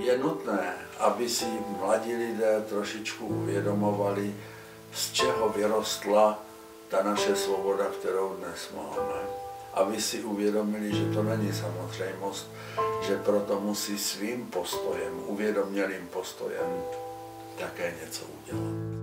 Je nutné, aby si mladí lidé trošičku uvědomovali, z čeho vyrostla ta naše svoboda, kterou dnes máme. Aby si uvědomili, že to není samozřejmost, že proto musí svým postojem, uvědomělým postojem také něco udělat.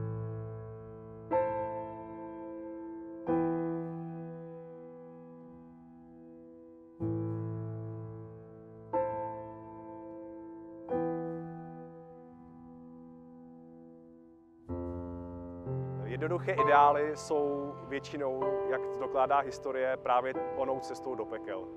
Jednoduché ideály jsou většinou, jak dokládá historie, právě onou cestou do pekel.